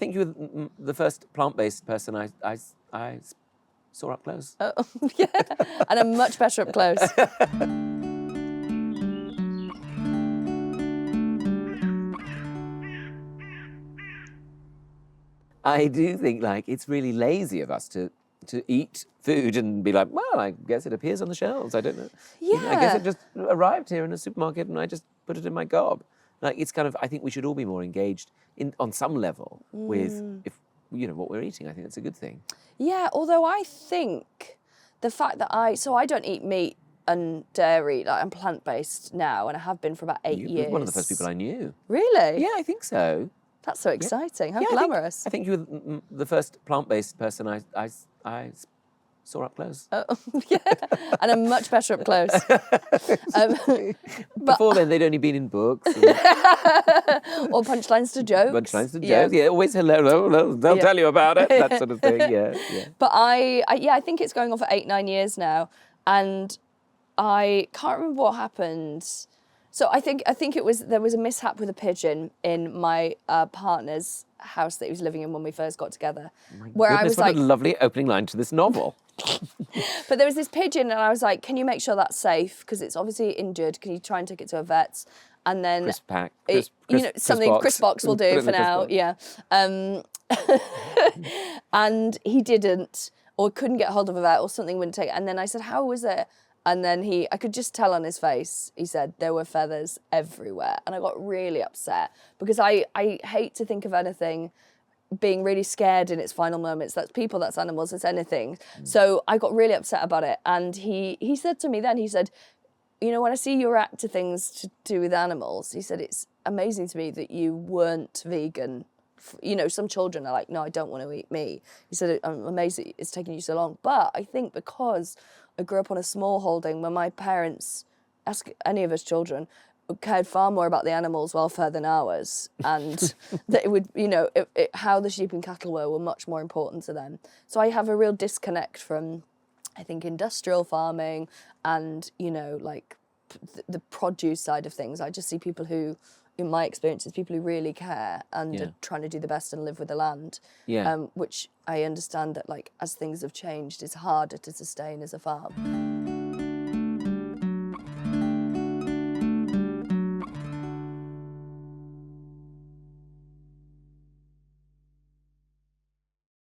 think you were the first plant-based person I saw up close. Oh, yeah, and I'm much better up close. I do think like it's really lazy of us to eat food and be like, well, I guess it appears on the shelves. I don't know. I guess Yeah. it just arrived here in a supermarket and I just put it in my gob. Like it's kind of. I think we should all be more engaged on some level with what we're eating. I think that's a good thing. Yeah, although I think the fact that I don't eat meat and dairy, like I'm plant-based now, and I have been for about 8 years. You were one of the first people I knew. Really? Yeah, I think so. That's so exciting. How Yeah, glamorous. I think you were the first plant-based person I saw up close. Oh, yeah, and I'm much better up close. Before then, they'd only been in books. Or punchlines to jokes. Punchlines to jokes. Yeah, always hello. They'll tell you about it. That sort of thing. Yeah. But I think it's going on for 8-9 years now, and I can't remember what happened. So I think there was a mishap with a pigeon in my partner's house that he was living in when we first got together, where I was what like, a lovely opening line to this novel. But there was this pigeon, and I was like, can you make sure that's safe? Because it's obviously injured. Can you try and take it to a vet's? And then Chris Box will do for now. Yeah. And he didn't, or couldn't get hold of a vet, or something wouldn't take it. And then I said, how was it? And then I could just tell on his face, he said there were feathers everywhere. And I got really upset because I hate to think of anything being really scared in its final moments. That's people, that's animals, it's anything. So I got really upset about it. And he said to me then, he said, when I see you react to things to do with animals, he said, it's amazing to me that you weren't vegan. Some children are like, no, I don't want to eat meat. He said, I'm amazed it's taken you so long. But I think because I grew up on a small holding where my parents, ask any of us children, cared far more about the animals' welfare than ours, and that it would, how the sheep and cattle were much more important to them. So I have a real disconnect from, I think, industrial farming and, the produce side of things. I just see people who, in my experiences, people who really care and are trying to do the best and live with the land. Yeah. Which I understand that, as things have changed, it's harder to sustain as a farm.